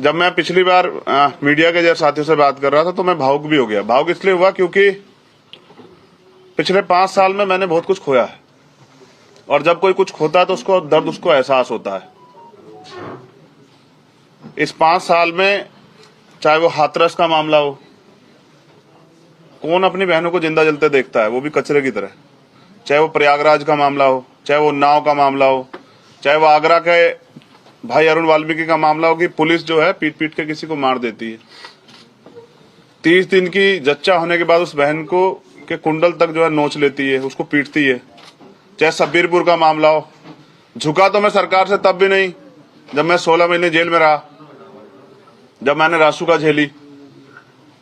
जब मैं पिछली बार मीडिया के जैसे साथियों से बात कर रहा था तो मैं भावुक भी हो गया। भावुक इसलिए हुआ क्योंकि पिछले 5 साल में मैंने बहुत कुछ खोया है, और जब कोई कुछ खोता है तो उसको दर्द, उसको एहसास होता है। इस 5 साल में चाहे वो हाथरस का मामला हो, कौन अपनी बहनों को जिंदा जलते देखता है, वो भी कचरे की तरह। चाहे वो प्रयागराज का मामला हो, चाहे वो उन्नाव का मामला हो, चाहे वो आगरा के भाई अरुण वाल्मीकि का मामला हो कि पुलिस जो है पीट पीट के किसी को मार देती है। 30 दिन की जच्चा होने के बाद उस बहन को के कुंडल तक जो है नोच लेती है, उसको पीटती है। चाहे सब्बीरपुर का मामला हो, झुका तो मैं सरकार से तब भी नहीं जब मैं 16 महीने जेल में रहा, जब मैंने रासुका झेली।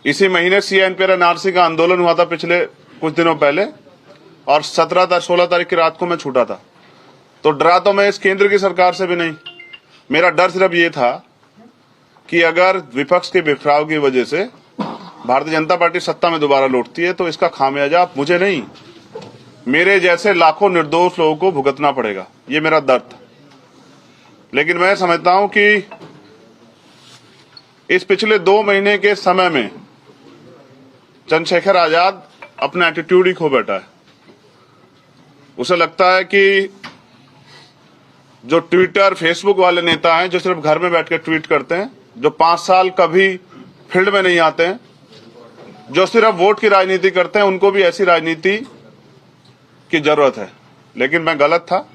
इसी महीने CNPR NRC का आंदोलन हुआ था पिछले कुछ दिनों पहले, और 16 तारीख की रात को मैं छूटा था। तो डरा तो मैं इस केंद्र की सरकार से भी नहीं, मेरा डर सिर्फ ये था कि अगर विपक्ष के बिखराव की वजह से भारतीय जनता पार्टी सत्ता में दोबारा लौटती है तो इसका खामियाजा मुझे नहीं, मेरे जैसे लाखों निर्दोष लोगों को भुगतना पड़ेगा। ये मेरा दर्द था। लेकिन मैं समझता हूं कि इस पिछले 2 महीने के समय में चंद्रशेखर आजाद अपना एटीट्यूड ही खो बैठा है। उसे लगता है कि जो ट्विटर फेसबुक वाले नेता हैं जो सिर्फ घर में बैठ के ट्वीट करते हैं, जो 5 साल कभी फील्ड में नहीं आते हैं, जो सिर्फ वोट की राजनीति करते हैं, उनको भी ऐसी राजनीति की जरूरत है। लेकिन मैं गलत था।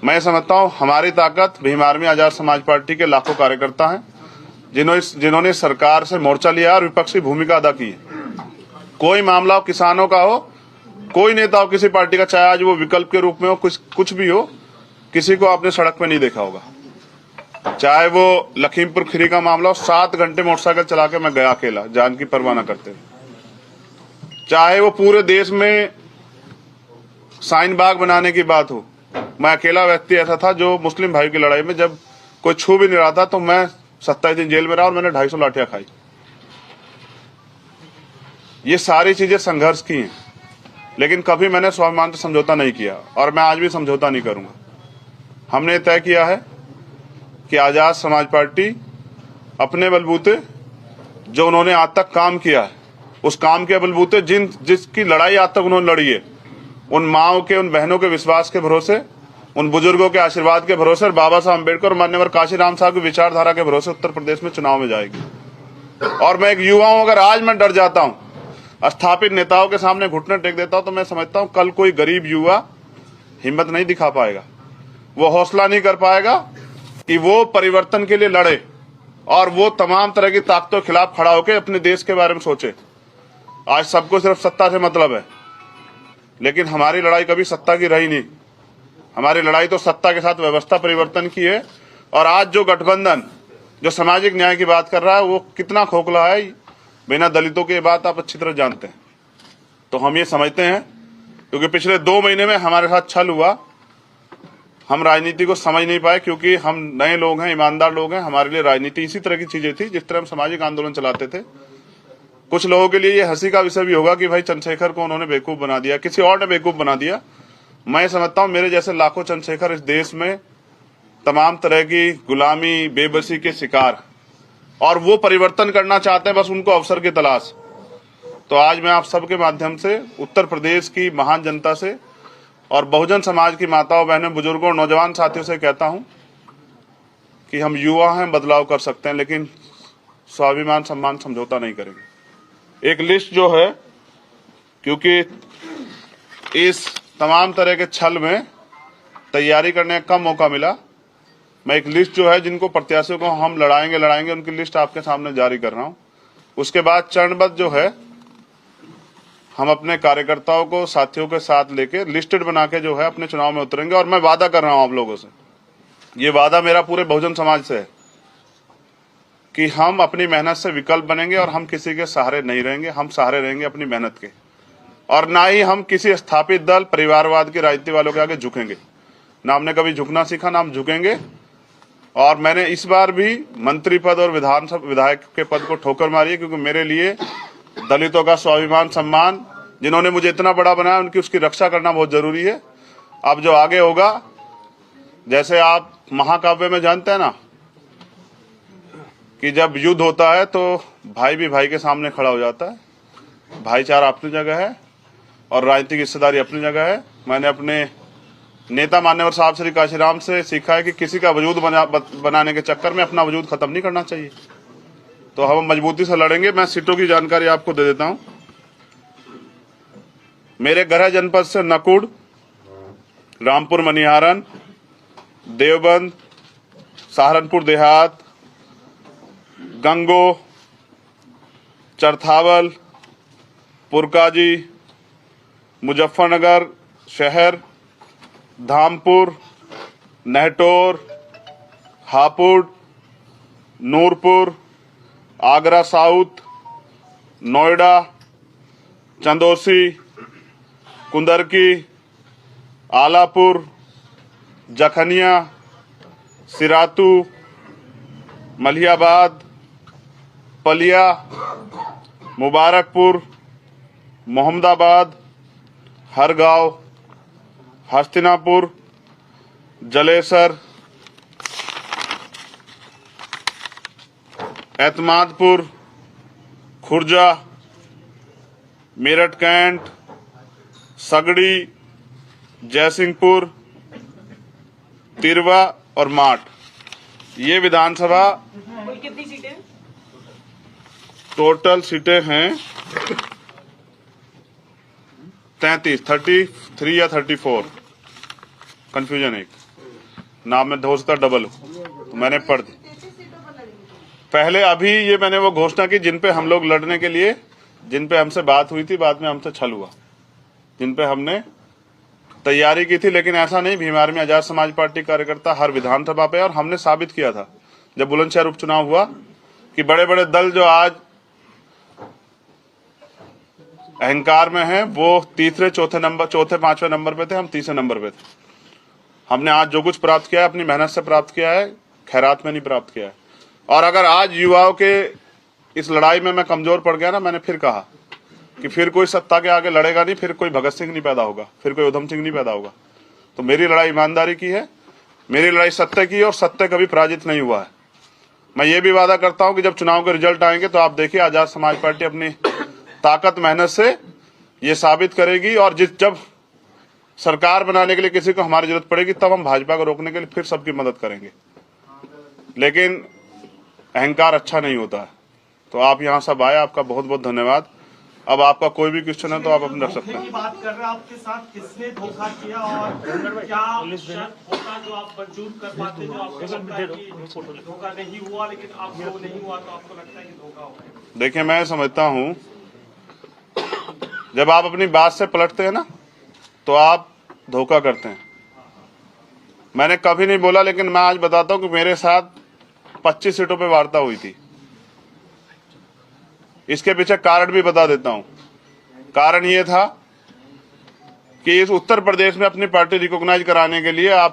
मैं समझता हूं हमारी ताकत भीम आर्मी आजाद समाज पार्टी के लाखों कार्यकर्ता हैं जिन्होंने सरकार से मोर्चा लिया और विपक्ष की भूमिका अदा की है। कोई मामला हो, किसानों का हो, कोई नेता हो किसी पार्टी का, चाहे आज वो विकल्प के रूप में हो, कुछ भी हो, किसी को आपने सड़क पे नहीं देखा होगा। चाहे वो लखीमपुर खीरी का मामला हो, 7 घंटे मोटरसाइकिल चला के मैं गया अकेला, जान की परवाह न करते। चाहे वो पूरे देश में साइन बाग बनाने की बात हो, मैं अकेला व्यक्ति ऐसा था जो मुस्लिम भाई की लड़ाई में जब कोई छू भी नहीं रहा था तो मैं 27 दिन जेल में रहा और मैंने 250 लाठियां खाई। ये सारी चीजें संघर्ष की हैं, लेकिन कभी मैंने स्वाभिमान से समझौता नहीं किया और मैं आज भी समझौता नहीं करूंगा। हमने तय किया है कि आजाद समाज पार्टी अपने बलबूते जो उन्होंने आज तक काम किया है, उस काम के बलबूते जिसकी लड़ाई आज तक उन्होंने लड़ी है, उन माओं के, उन बहनों के विश्वास के भरोसे, उन बुजुर्गों के आशीर्वाद के भरोसे और बाबा साहब अम्बेडकर और मान्यवर काशीराम साहब की विचारधारा के भरोसे उत्तर प्रदेश में चुनाव में जाएगी। और मैं एक युवा हूं, अगर आज मैं डर जाता हूं, स्थापित नेताओं के सामने घुटने टेक देता हूं, तो मैं समझता हूं कल कोई गरीब युवा हिम्मत नहीं दिखा पाएगा, वो हौसला नहीं कर पाएगा कि वो परिवर्तन के लिए लड़े और वो तमाम तरह की ताकतों के खिलाफ खड़ा होकर अपने देश के बारे में सोचे। आज सबको सिर्फ सत्ता से मतलब है, लेकिन हमारी लड़ाई कभी सत्ता की रही नहीं। हमारी लड़ाई तो सत्ता के साथ व्यवस्था परिवर्तन की है। और आज जो गठबंधन जो सामाजिक न्याय की बात कर रहा है वो कितना खोखला है, बिना दलितों की बात आप अच्छी तरह जानते हैं। तो हम ये समझते हैं क्योंकि पिछले 2 महीने में हमारे साथ छल हुआ, हम राजनीति को समझ नहीं पाए क्योंकि हम नए लोग हैं, ईमानदार लोग हैं। हमारे लिए राजनीति इसी तरह की चीजें थी जिस तरह हम सामाजिक आंदोलन चलाते थे। कुछ लोगों के लिए ये हंसी का विषय भी होगा कि भाई चंद्रशेखर को उन्होंने बेवकूफ बना दिया, किसी और ने बेवकूफ बना दिया। मैं समझता हूं मेरे जैसे लाखों चंद्रशेखर इस देश में तमाम तरह की गुलामी, बेबसी के शिकार, और वो परिवर्तन करना चाहते हैं, बस उनको अवसर की तलाश। तो आज मैं आप सबके माध्यम से उत्तर प्रदेश की महान जनता से और बहुजन समाज की माताओं, बहनों, बुजुर्गों और नौजवान साथियों से कहता हूं कि हम युवा हैं, बदलाव कर सकते हैं, लेकिन स्वाभिमान सम्मान समझौता नहीं करेंगे। एक लिस्ट जो है, क्योंकि इस तमाम तरह के छल में तैयारी करने का कम मौका मिला, मैं एक लिस्ट जो है जिनको प्रत्याशियों को हम लड़ाएंगे उनकी लिस्ट आपके सामने जारी कर रहा हूं। उसके बाद चरणबद्ध जो है हम अपने कार्यकर्ताओं को, साथियों के साथ लेके लिस्टेड बना के जो है अपने चुनाव में उतरेंगे। और मैं वादा कर रहा हूं आप लोगों से, ये वादा मेरा पूरे बहुजन समाज से है कि हम अपनी मेहनत से विकल्प बनेंगे और हम किसी के सहारे नहीं रहेंगे। हम सहारे रहेंगे अपनी मेहनत के, और ना ही हम किसी स्थापित दल, परिवारवाद की राजनीति वालों के आगे झुकेंगे। ना हमने कभी झुकना सीखा, ना हम झुकेंगे। और मैंने इस बार भी मंत्री पद और विधायक के पद को ठोकर मारी है, क्योंकि मेरे लिए दलितों का स्वाभिमान सम्मान, जिन्होंने मुझे इतना बड़ा बनाया, उनकी उसकी रक्षा करना बहुत जरूरी है। अब जो आगे होगा, जैसे आप महाकाव्य में जानते हैं ना कि जब युद्ध होता है तो भाई भी भाई के सामने खड़ा हो जाता है। भाईचारा अपनी जगह है और राजनीतिक हिस्सेदारी अपनी जगह है। मैंने अपने नेता मान्यवर साहब श्री काशीराम से सीखा है कि किसी का वजूद बनाने के चक्कर में अपना वजूद खत्म नहीं करना चाहिए। तो हम मजबूती से लड़ेंगे। मैं सीटों की जानकारी आपको दे देता हूं। मेरे गृह जनपद से नकुड़, रामपुर मनिहारन, देवबंद, सहारनपुर देहात, गंगो, चरथावल, पुरकाजी, मुजफ्फरनगर शहर, धामपुर, नहटोर, हापुड़, नूरपुर, आगरा साउथ, नोएडा, चंदौसी, कुंदरकी, आलापुर, जखनिया, सिरातू, मलियाबाद, पलिया, मुबारकपुर, मोहम्मदाबाद, हरगांव, हस्तिनापुर, जलेसर, एतमादपुर, खुर्जा, मेरठ कैंट, सगड़ी, जयसिंहपुर, तिरवा और माठ। ये विधानसभा कितनी सीटें? टोटल सीटें हैं 33 या 34। कंफ्यूजन एक नाम में हो सकता डबल हो, तो मैंने पढ़ दी पहले। अभी ये मैंने वो घोषणा की जिन पे हम लोग लड़ने के लिए, जिन पे हमसे बात हुई थी, बाद में हमसे छल हुआ, जिन पे हमने तैयारी की थी। लेकिन ऐसा नहीं, भीम आर्मी आजाद समाज पार्टी कार्यकर्ता हर विधानसभा पे, और हमने साबित किया था जब बुलंदशहर उपचुनाव हुआ कि बड़े बड़े दल जो आज अहंकार में हैं, वो तीसरे चौथे पांचवें नंबर पे थे, हम तीसरे नंबर पे थे। हमने आज जो कुछ प्राप्त किया है अपनी मेहनत से प्राप्त किया है, खैरात में नहीं प्राप्त किया है। और अगर आज युवाओं के इस लड़ाई में मैं कमजोर पड़ गया ना, मैंने फिर कहा कि फिर कोई सत्ता के आगे लड़ेगा नहीं, फिर कोई भगत सिंह नहीं पैदा होगा, फिर कोई उधम सिंह नहीं पैदा होगा। तो मेरी लड़ाई ईमानदारी की है, मेरी लड़ाई सत्य की है, और सत्य कभी पराजित नहीं हुआ है। मैं ये भी वादा करता हूं कि जब चुनाव के रिजल्ट आएंगे तो आप देखिए आजाद समाज पार्टी अपनी ताकत मेहनत से ये साबित करेगी। और जब सरकार बनाने के लिए किसी को हमारी जरूरत पड़ेगी, तब हम भाजपा को रोकने के लिए फिर सबकी मदद करेंगे। लेकिन अहंकार अच्छा नहीं होता है। तो आप यहाँ सब आए, आपका बहुत बहुत धन्यवाद। अब आपका कोई भी क्वेश्चन है तो आप अपने रख सकते हैं। बात कर रहे हैं, आपके साथ किसने धोखा किया और क्या शर्त होता जो आप मंजूर कर पाते, जो आपको लगता है कि धोखा नहीं हुआ, लेकिन आपको नहीं हुआ तो आपको लगता है कि धोखा हुआ? देखिए, मैं समझता हूँ जब आप अपनी बात से पलटते हैं ना, तो आप धोखा करते हैं। मैंने कभी नहीं बोला, लेकिन मैं आज बताता हूँ कि मेरे साथ 25 सीटों पे वार्ता हुई थी। इसके पीछे कारण भी बता देता हूं। कारण ये था कि इस उत्तर प्रदेश में अपनी पार्टी रिकॉग्नाइज कराने के लिए आप